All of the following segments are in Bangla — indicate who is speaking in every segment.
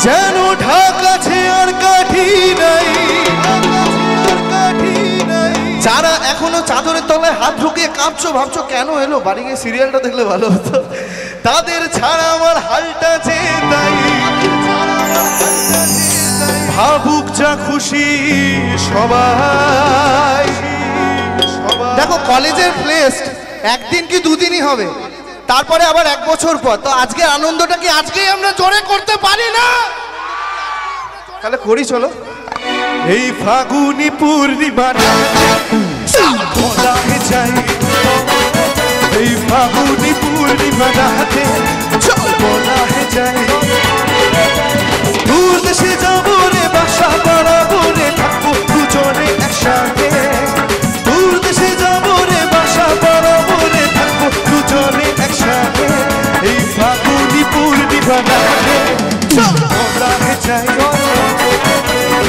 Speaker 1: যেন ঢাকা ছেয়ার কাঠি নাই, যারা এখনো চাদরের তলায় হাত ঢুকিয়ে কাঁপছো, ভাবছো কেন এলো, বাড়ি গিয়ে সিরিয়ালটা দেখলে ভালো হতো, তাদের ছাড়া আমার হালটা যে তাই। ভাবুক যা খুশি সবাই। দেখো কলেজের প্লেস্ট একদিন কি দুদিনই হবে, তারপরে আবার এক বছর পর। তো আজকে আনন্দটা কি আজকেই আমরা জোরে করতে পারি না? তাহলে করি চলো। এই ফাগুনি পূর্ণিমা যাই, এই ফাগুনি পূর্ণিমা রাতে চল বলা যাই, দূর দেশে যাবো রে, বাসা বাড়াবো রে, থাকবো দুজনে একসাথে, দূর দেশে যাবো রে, বাসা বাড়াবো রে, থাকবো দুজনে একসাথে, এই ফাগুনি পূর্ণিমা রাতে চল বলা যাই,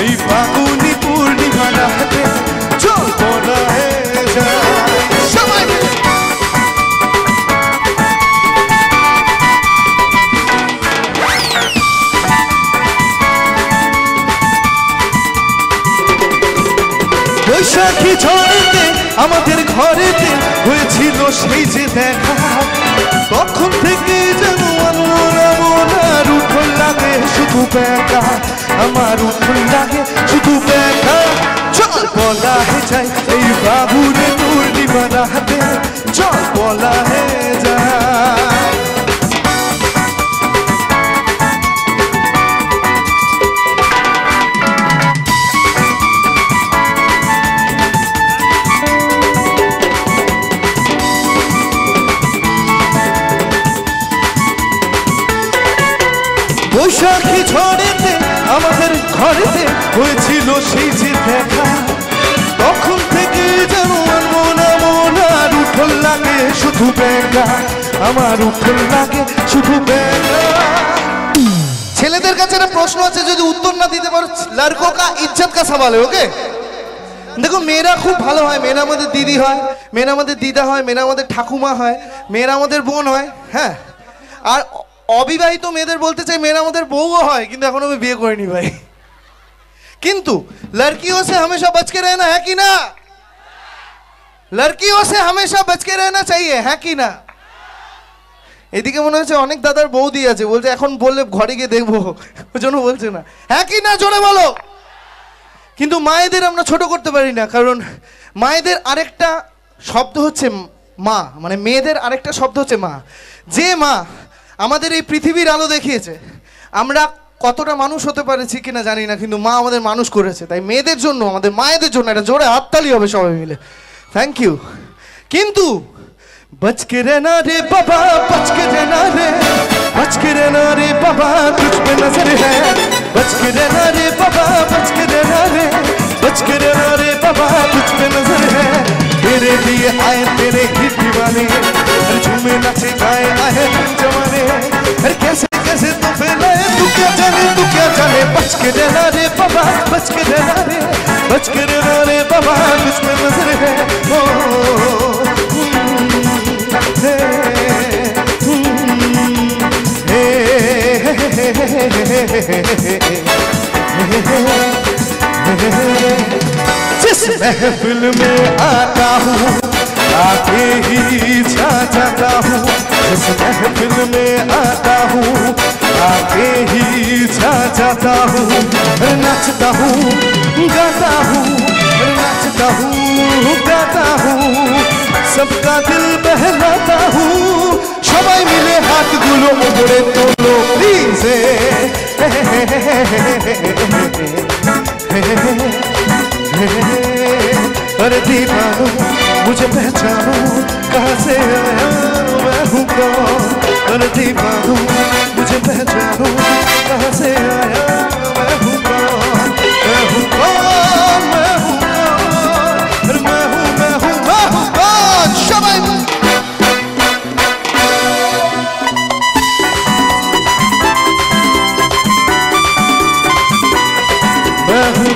Speaker 1: এই ফাগুনি পূর্ণিমা রাতে চল বলা যায়। সবাই বৈশাখী ঝড়েতে আমাদের ঘরেতে হয়েছিল সেই যে দেখা, তখন থেকে যেন আমার উঠল লাগে শুধু ব্যাকা, আমার উঠল লাগে শুধু ব্যাকা, চল বলা যায় এই বাবুরে পূর্ণিমা রাতে চল বলা যায়। বৈশাখী ঝড়েতে আমাদের ঘরেতে হয়েছিল সেই যে দেখা, তখন থেকে যেন আমার উঠল লাগে শুধু ব্যাকা, আমার উঠল লাগে শুধু ব্যাকা। ছেলেদের কাছে একটা প্রশ্ন আছে, যদি উত্তর না দিতে পারো লড়কো কা ইজ্জত কা সওয়াল है, ওকে? দেখো মেয়েরা খুব ভালো হয়, মেয়েরা আমাদের দিদি হয়, মেয়েরা আমাদের দিদা হয়, মেয়েরা আমাদের ঠাকুমা হয়, মেয়েরা আমাদের বোন হয়, হ্যাঁ। আর অবিবাহিত মেয়েদের বলতে চাই মেয়েরা আমাদের বউও হয়, কিন্তু এখনো আমি বিয়ে করিনি ভাই। কিন্তু লড়কিयों से हमेशा बच के रहना है कि ना, लड़कियों से हमेशा बच के रहना चाहिए, है कि ना? এদিকে মনে হচ্ছে অনেক দাদার বৌদি আছে, বলছে এখন বললে ঘরে গিয়ে দেখবো, ওই জন্য বলছে না, হ্যাঁ কি না জোরে বলো। কিন্তু মায়েদের আমরা ছোট করতে পারি না, কারণ মায়েদের আরেকটা শব্দ হচ্ছে মা, মানে মেয়েদের আরেকটা শব্দ হচ্ছে মা। যে মা আমাদের এই পৃথিবীর আলো দেখিয়েছে, আমরা কতটা মানুষ হতে পারেছি কিনা জানি না, কিন্তু মা আমাদের মানুষ করেছে। তাই মেয়েদের জন্য, আমাদের মায়েদের জন্য একটা জোরে হাততালি হবে সবাই মিলে, থ্যাংক ইউ। কিন্তু बच के रहना रे बाबा, बच के रहना रे, बच के रहना रे बाबा, तुझ पे नजर है, बच के रहना रे बाबा, बच के रहना रे, बच के रहना रे बाबा, तुझ पे नजर है, तेरे लिए आए तेरे ही दीवाने, झूमे नाचे गाए आए जमाने, कैसे कैसे तो फैलाए तू क्या जाने, तू क्या जाने, बच के रहना रे बाबा, बच के रहना रे, बच के रहना रे बाबा, तुझ पे नजर है, ओ जिस महफिल में आता हूँ आके ही छा जाता हूँ, जिस महफिल में आता हूँ आके ही छा जाता हूँ, नाचता हूँ गाता हूँ, नाचता हूँ गाता हूँ, सबका दिल बहलाता हूँ, সবাই মিলে হাতগুলো উপরে তোলো প্লিজ, अरे दीवानो मुझे पहचानो कहाँ से आया मैं हूँ कौन, अरे दीवानो मुझे पहचानो कहाँ से आया मैं हूँ कौन, मैं हूँ कौन, मैं हूँ कौन, अरे मैं हूँ कौन, सबाई मैं हूँ